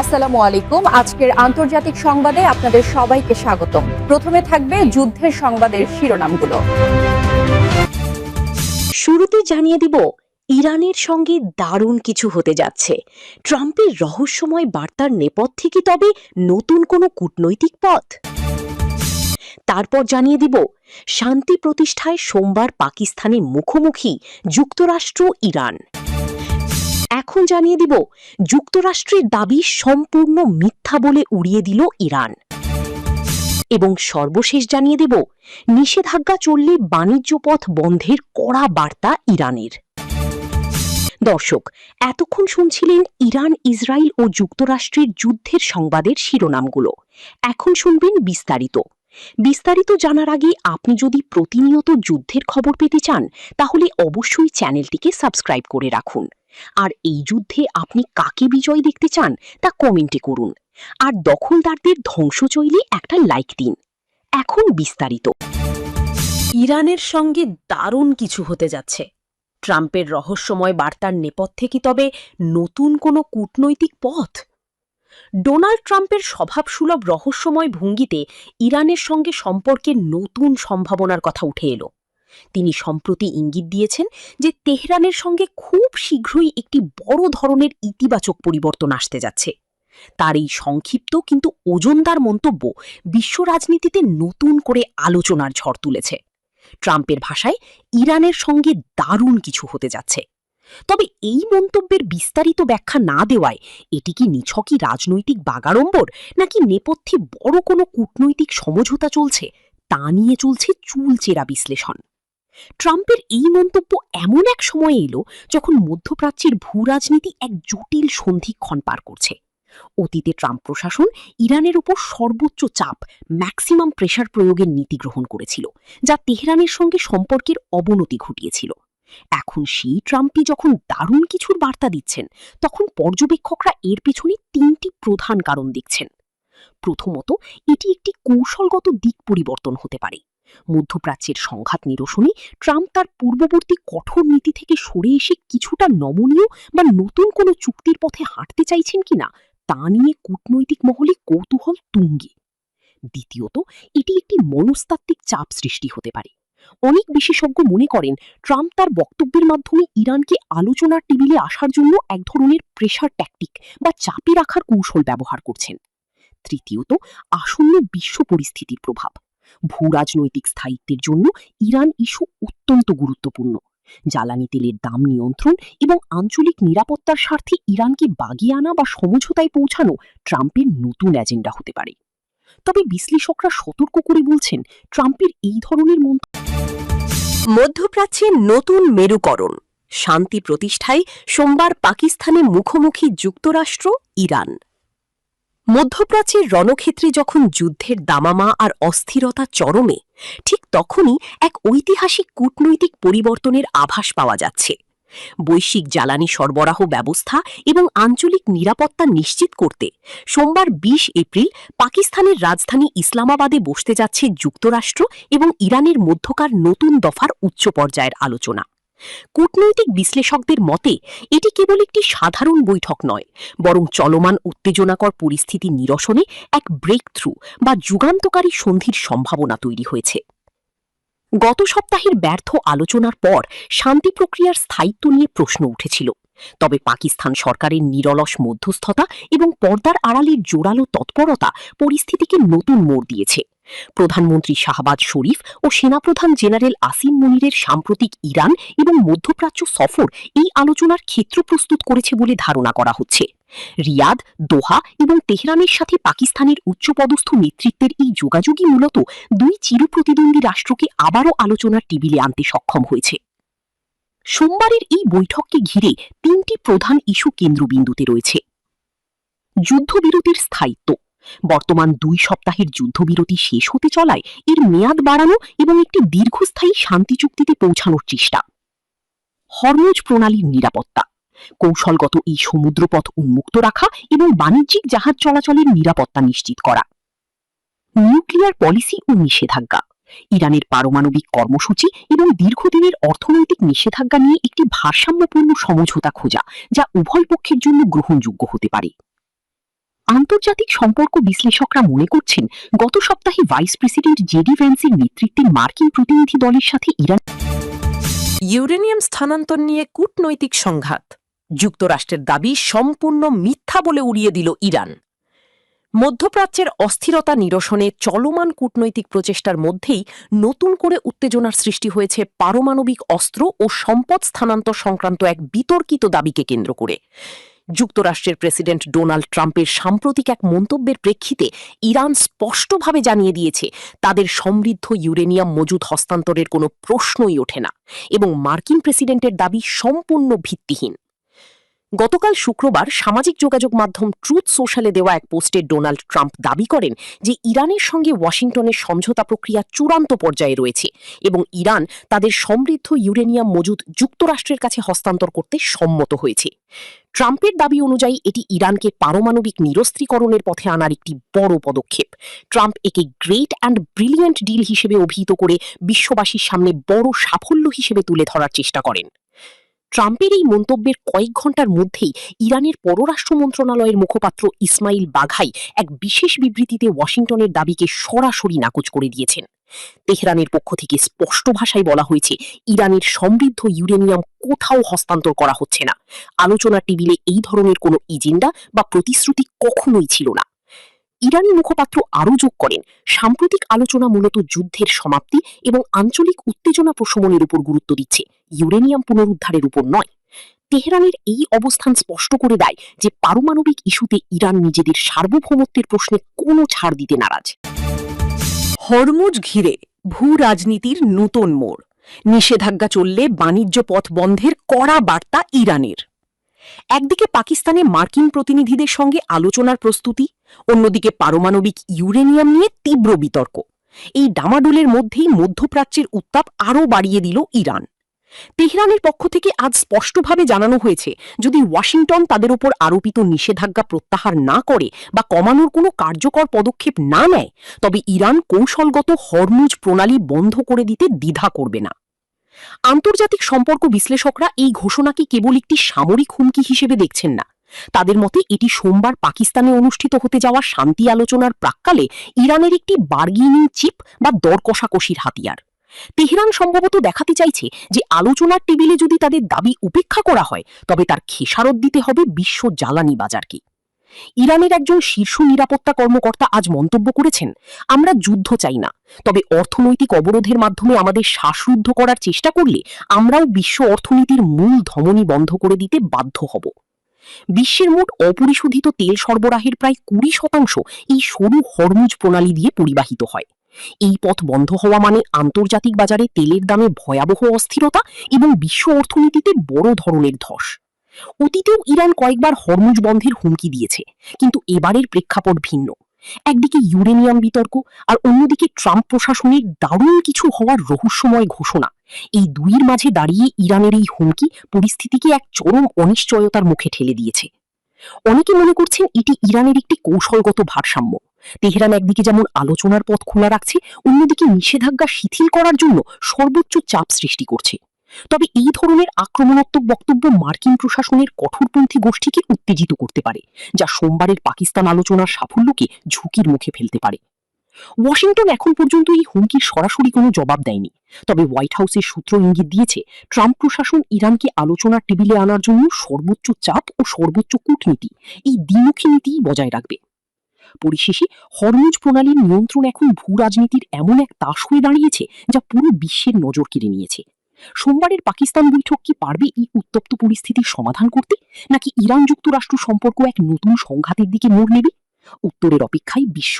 আসসালামু আলাইকুম। আজকের আন্তর্জাতিক সংবাদে আপনাদের সবাইকে স্বাগতম। প্রথমে থাকবে যুদ্ধের সংবাদের শিরোনামগুলো। শুরুতে জানিয়ে দিব, ইরানের সঙ্গে দারুণ কিছু হতে যাচ্ছে। ট্রাম্পের রহস্যময় বার্তার নেপথ্যে কি তবে নতুন কোনো কূটনৈতিক পথ? তারপর জানিয়ে দিব, শান্তি প্রতিষ্ঠায় সোমবার পাকিস্তানের মুখোমুখি যুক্তরাষ্ট্র ইরান। এখন জানিয়ে দিব, যুক্তরাষ্ট্রের দাবি সম্পূর্ণ মিথ্যা বলে উড়িয়ে দিল ইরান। এবং সর্বশেষ জানিয়ে দেব, নিষেধাজ্ঞা চললে বাণিজ্য পথ বন্ধের কড়া বার্তা ইরানের। দর্শক, এতক্ষণ শুনছিলেন ইরান, ইসরায়েল ও যুক্তরাষ্ট্রের যুদ্ধের সংবাদের শিরোনামগুলো। এখন শুনবেন বিস্তারিত জানার আগে আপনি যদি প্রতিনিয়ত যুদ্ধের খবর পেতে চান, তাহলে অবশ্যই চ্যানেলটিকে সাবস্ক্রাইব করে রাখুন। আর এই যুদ্ধে আপনি কাকে বিজয় দেখতে চান তা কমেন্টে করুন। আর দখলদারদের ধ্বংস চাইলে একটা লাইক দিন। এখন বিস্তারিত। ইরানের সঙ্গে দারুণ কিছু হতে যাচ্ছে। ট্রাম্পের রহস্যময় বার্তার নেপথ্যে কি তবে নতুন কোনো কূটনৈতিক পথ? ডোনাল্ড ট্রাম্পের স্বভাবসুলভ রহস্যময় ভঙ্গিতে ইরানের সঙ্গে সম্পর্কের নতুন সম্ভাবনার কথা উঠে এলো। তিনি সম্প্রতি ইঙ্গিত দিয়েছেন যে তেহরানের সঙ্গে খুব শীঘ্রই একটি বড় ধরনের ইতিবাচক পরিবর্তন আসতে যাচ্ছে। তার এই সংক্ষিপ্ত কিন্তু ওজনদার মন্তব্য বিশ্ব রাজনীতিতে নতুন করে আলোচনার ঝড় তুলেছে। ট্রাম্পের ভাষায়, ইরানের সঙ্গে দারুণ কিছু হতে যাচ্ছে। তবে এই মন্তব্যের বিস্তারিত ব্যাখ্যা না দেওয়ায় এটি কি নিছকই রাজনৈতিক বাগাড়ম্বর, নাকি নেপথ্যে বড় কোনো কূটনৈতিক সমঝোতা চলছে, তা নিয়ে চলছে চুলচেরা বিশ্লেষণ। ট্রাম্পের এই মন্তব্য এমন এক সময়ে এলো যখন মধ্যপ্রাচ্যের ভূরাজনীতি এক জটিল সন্ধিক্ষণ পার করছে। অতীতে ট্রাম্প প্রশাসন ইরানের উপর সর্বোচ্চ চাপ, ম্যাক্সিমাম প্রেসার প্রয়োগের নীতি গ্রহণ করেছিল, যা তেহরানের সঙ্গে সম্পর্কের অবনতি ঘটিয়েছিল। এখন সেই ট্রাম্পই যখন দারুণ কিছুর বার্তা দিচ্ছেন, তখন পর্যবেক্ষকরা এর পেছনে তিনটি প্রধান কারণ দেখছেন। প্রথমত, এটি একটি কৌশলগত দিক পরিবর্তন হতে পারে। মধ্যপ্রাচ্যের সংঘাত নিরসনে ট্রাম্প তার পূর্ববর্তী কঠোর নীতি থেকে সরে এসে কিছুটা নমনীয় বা নতুন কোনো চুক্তির পথে হাঁটতে চাইছেন কিনা, তা নিয়ে কূটনৈতিক মহলে কৌতূহল তুঙ্গে। দ্বিতীয়ত, এটি একটি মনস্তাত্ত্বিক চাপ সৃষ্টি হতে পারে। অনেক বিশেষজ্ঞ মনে করেন ট্রাম্প তার বক্তব্যের মাধ্যমে ইরানকে আলোচনার টেবিলে আসার জন্য এক ধরনের প্রেসার ট্যাকটিক বা চাপে রাখার কৌশল ব্যবহার করছেন। তৃতীয়ত, আসন্ন বিশ্ব পরিস্থিতির প্রভাব। ভূরাজনৈতিক স্থায়িত্বের জন্য ইরান ইস্যু অত্যন্ত গুরুত্বপূর্ণ। জ্বালানি তেলের দাম নিয়ন্ত্রণ এবং আঞ্চলিক নিরাপত্তার স্বার্থে ইরানকে বাগিয়ে আনা বা সমঝোতায় পৌঁছানো ট্রাম্পের নতুন এজেন্ডা হতে পারে। তবে বিশ্লেষকরা সতর্ক করে বলছেন, ট্রাম্পের এই ধরনের মধ্যপ্রাচ্যে নতুন মেরুকরণ, শান্তি প্রতিষ্ঠায় সোমবার পাকিস্তানের মুখোমুখি যুক্তরাষ্ট্র ইরান। মধ্যপ্রাচ্যের রণক্ষেত্রে যখন যুদ্ধের দামামা আর অস্থিরতা চরমে, ঠিক তখনই এক ঐতিহাসিক কূটনৈতিক পরিবর্তনের আভাস পাওয়া যাচ্ছে। বৈশ্বিক জ্বালানি সরবরাহ ব্যবস্থা এবং আঞ্চলিক নিরাপত্তা নিশ্চিত করতে সোমবার ২০ এপ্রিল পাকিস্তানের রাজধানী ইসলামাবাদে বসতে যাচ্ছে যুক্তরাষ্ট্র এবং ইরানের মধ্যকার নতুন দফার উচ্চ পর্যায়ের আলোচনা। কূটনৈতিক বিশ্লেষকদের মতে এটি কেবল একটি সাধারণ বৈঠক নয়, বরং চলমান উত্তেজনাকর পরিস্থিতি নিরসনে এক ব্রেক থ্রু বা যুগান্তকারী সন্ধির সম্ভাবনা তৈরি হয়েছে। গত সপ্তাহের ব্যর্থ আলোচনার পর শান্তি প্রক্রিয়ার স্থায়িত্ব নিয়ে প্রশ্ন উঠেছিল। তবে পাকিস্তান সরকারের নিরলস মধ্যস্থতা এবং পর্দার আড়ালের জোরালো তৎপরতা পরিস্থিতিকে নতুন মোড় দিয়েছে। প্রধানমন্ত্রী শাহবাজ শরীফ ও সেনাপ্রধান জেনারেল আসিম মুনিরের সাম্প্রতিক ইরান এবং মধ্যপ্রাচ্য সফর এই আলোচনার ক্ষেত্র প্রস্তুত করেছে বলে ধারণা করা হচ্ছে। রিয়াদ, দোহা এবং তেহরানের সাথে পাকিস্তানের উচ্চপদস্থ নেতৃত্বের এই যোগাযোগই মূলত দুই চিরপ্রতিদ্বন্দ্বী রাষ্ট্রকে আবারও আলোচনার টেবিলে আনতে সক্ষম হয়েছে। সোমবারের এই বৈঠককে ঘিরে তিনটি প্রধান ইস্যু কেন্দ্রবিন্দুতে রয়েছে। যুদ্ধবিরতির স্থায়িত্ব। বর্তমান ২ সপ্তাহের যুদ্ধবিরতি শেষ হতে চলায় এর মেয়াদ বাড়ানো এবং একটি দীর্ঘস্থায়ী শান্তি চুক্তিতে পৌঁছানোর চেষ্টা। হরমুজ প্রণালীর নিরাপত্তা। কৌশলগত এই সমুদ্রপথ উন্মুক্ত রাখা এবং বাণিজ্যিক জাহাজ চলাচলের নিরাপত্তা নিশ্চিত করা। নিউক্লিয়ার পলিসি ও নিষেধাজ্ঞা। ইরানের পারমাণবিক কর্মসূচি এবং দীর্ঘদিনের অর্থনৈতিক নিষেধাজ্ঞা নিয়ে একটি ভারসাম্যপূর্ণ সমঝোতা খোঁজা, যা উভয় পক্ষের জন্য গ্রহণযোগ্য হতে পারে। আন্তর্জাতিক সম্পর্ক বিশ্লেষকরা মনে করছেন, গত সপ্তাহে ভাইস প্রেসিডেন্ট জেডি ভ্যান্সের নেতৃত্বে মার্কিন প্রতিনিধি দলের সাথে ইরান ইউরেনিয়াম স্থানান্তর নিয়ে কূটনৈতিক সংঘাত, যুক্তরাষ্ট্রের দাবি সম্পূর্ণ মিথ্যা বলে উড়িয়ে দিল ইরান। মধ্যপ্রাচ্যের অস্থিরতা নিরসনে চলমান কূটনৈতিক প্রচেষ্টার মধ্যেই নতুন করে উত্তেজনার সৃষ্টি হয়েছে পারমাণবিক অস্ত্র ও সম্পদ স্থানান্তর সংক্রান্ত এক বিতর্কিত দাবিকে কেন্দ্র করে। যুক্তরাষ্ট্রের প্রেসিডেন্ট ডোনাল্ড ট্রাম্পের সাম্প্রতিক এক মন্তব্যের প্রেক্ষিতে ইরান স্পষ্টভাবে জানিয়ে দিয়েছে তাদের সমৃদ্ধ ইউরেনিয়াম মজুদ হস্তান্তরের কোনো প্রশ্নই ওঠে না এবং মার্কিন প্রেসিডেন্টের দাবি সম্পূর্ণ ভিত্তিহীন। গতকাল শুক্রবার সামাজিক যোগাযোগ মাধ্যম ট্রুথ সোশ্যালে দেওয়া এক পোস্টে ডোনাল্ড ট্রাম্প দাবি করেন যে ইরানের সঙ্গে ওয়াশিংটনের সমঝোতা প্রক্রিয়া চূড়ান্ত পর্যায়ে রয়েছে এবং ইরান তাদের সমৃদ্ধ ইউরেনিয়াম মজুদ যুক্তরাষ্ট্রের কাছে হস্তান্তর করতে সম্মত হয়েছে। ট্রাম্পের দাবি অনুযায়ী এটি ইরানকে পারমাণবিক নিরস্ত্রীকরণের পথে আনার একটি বড় পদক্ষেপ। ট্রাম্প একে গ্রেট অ্যান্ড ব্রিলিয়েন্ট ডিল হিসেবে অভিহিত করে বিশ্ববাসীর সামনে বড় সাফল্য হিসেবে তুলে ধরার চেষ্টা করেন। ট্রাম্পের এই মন্তব্যের কয়েক ঘণ্টার মধ্যেই ইরানের পররাষ্ট্র মন্ত্রণালয়ের মুখপাত্র ইসমাইল বাঘাই এক বিশেষ বিবৃতিতে ওয়াশিংটনের দাবিকে সরাসরি নাকচ করে দিয়েছেন। তেহরানের পক্ষ থেকে স্পষ্ট ভাষায় বলা হয়েছে, ইরানের সমৃদ্ধ ইউরেনিয়াম কোথাও হস্তান্তর করা হচ্ছে না। আলোচনার টেবিলে এই ধরনের কোনো এজেন্ডা বা প্রতিশ্রুতি কখনোই ছিল না। ইরানি মুখপাত্র আরও যোগ করেন, সাম্প্রতিক আলোচনা মূলত যুদ্ধের সমাপ্তি এবং আঞ্চলিক উত্তেজনা প্রশমনের উপর গুরুত্ব দিচ্ছে, ইউরেনিয়াম পুনরুদ্ধারের উপর নয়। তেহরানের এই অবস্থান স্পষ্ট করে দেয় যে পারমাণবিক ইস্যুতে ইরান নিজেদের সার্বভৌমত্বের প্রশ্নে কোনো ছাড় দিতে নারাজ। হরমুজ ঘিরে ভূ রাজনীতির নতুন মোড়, নিষেধাজ্ঞা চললে বাণিজ্য পথ বন্ধের কড়া বার্তা ইরানের। একদিকে পাকিস্তানে মার্কিন প্রতিনিধিদের সঙ্গে আলোচনার প্রস্তুতি, অন্যদিকে পারমাণবিক ইউরেনিয়াম নিয়ে তীব্র বিতর্ক। এই ডামাডোলের মধ্যেই মধ্যপ্রাচ্যের উত্তাপ আরও বাড়িয়ে দিল ইরান। তেহরানের পক্ষ থেকে আজ স্পষ্টভাবে জানানো হয়েছে, যদি ওয়াশিংটন তাদের উপর আরোপিত নিষেধাজ্ঞা প্রত্যাহার না করে বা কমানোর কোনো কার্যকর পদক্ষেপ না নেয়, তবে ইরান কৌশলগত হরমুজ প্রণালী বন্ধ করে দিতে দ্বিধা করবে না। আন্তর্জাতিক সম্পর্ক বিশ্লেষকরা এই ঘোষণাকে কেবল একটি সামরিক হুমকি হিসেবে দেখছেন না। তাদের মতে এটি সোমবার পাকিস্তানে অনুষ্ঠিত হতে যাওয়া শান্তি আলোচনার প্রাক্কালে ইরানের একটি বার্গেনিং চিপ বা দর কষাকষির হাতিয়ার। তেহরান সম্ভবত দেখাতে চাইছে যে আলোচনার টেবিলে যদি তাদের দাবি উপেক্ষা করা হয়, তবে তার খেসারত দিতে হবে বিশ্ব জ্বালানি বাজারকে। ইরানের একজন শীর্ষ নিরাপত্তা কর্মকর্তা আজ মন্তব্য করেছেন, আমরা যুদ্ধ চাই না, তবে অর্থনৈতিক অবরোধের মাধ্যমে আমাদের শ্বাসরুদ্ধ করার চেষ্টা করলে আমরাও বিশ্ব অর্থনীতির মূল ধমনী বন্ধ করে দিতে বাধ্য হব। বিশ্বের মোট অপরিশোধিত তেল সরবরাহের প্রায় 20% এই সরু হরমুজ প্রণালী দিয়ে পরিবাহিত হয়। এই পথ বন্ধ হওয়া মানে আন্তর্জাতিক বাজারে তেলের দামে ভয়াবহ অস্থিরতা এবং বিশ্ব অর্থনীতিতে বড় ধরনের ধস। অতীতেও ইরান কয়েকবার হরমুজ বন্ধের হুমকি দিয়েছে, কিন্তু এবারের প্রেক্ষাপট ভিন্ন। একদিকে ইউরেনিয়াম বিতর্ক আর অন্যদিকে ট্রাম্প প্রশাসনের দারুণ কিছু হওয়ার রহস্যময় ঘোষণা। এই দুইয়ের মাঝে দাঁড়িয়ে ইরানের এই হুমকি পরিস্থিতিকে এক চরম অনিশ্চয়তার মুখে ঠেলে দিয়েছে। অনেকে মনে করছেন এটি ইরানের একটি কৌশলগত ভারসাম্য। তেহরান একদিকে যেমন আলোচনার পথ খোলা রাখছে, অন্যদিকে নিষেধাজ্ঞা শিথিল করার জন্য সর্বোচ্চ চাপ সৃষ্টি করছে। তবে এই ধরনের আক্রমণাত্মক বক্তব্য মার্কিন প্রশাসনের কঠোরপন্থী গোষ্ঠীকে উত্তেজিত করতে পারে, যা সোমবারের পাকিস্তান আলোচনার সাফল্যকে ঝুঁকির মুখে ফেলতে পারে। ওয়াশিংটন এখন পর্যন্ত এই হুমকির সরাসরি কোনো জবাব দেয়নি, তবে হোয়াইট হাউসের সূত্র ইঙ্গিত দিয়েছে ট্রাম্প প্রশাসন ইরানকে আলোচনার টেবিলে আনার জন্য সর্বোচ্চ চাপ ও সর্বোচ্চ কূটনীতি, এই দ্বিমুখী নীতিই বজায় রাখবে। পরিশেষে হরমুজ প্রণালীর নিয়ন্ত্রণ এখন ভূ রাজনীতির এমন এক তাস হয়ে দাঁড়িয়েছে যা পুরো বিশ্বের নজর কেড়ে নিয়েছে। সোমবারের পাকিস্তান বৈঠক কি পারবে এই উত্তপ্ত পরিস্থিতির সমাধান করতে, নাকি ইরান যুক্তরাষ্ট্র সম্পর্ক এক নতুন সংঘাতের দিকে মোড় নেবে? উত্তরের অপেক্ষায় বিশ্ব।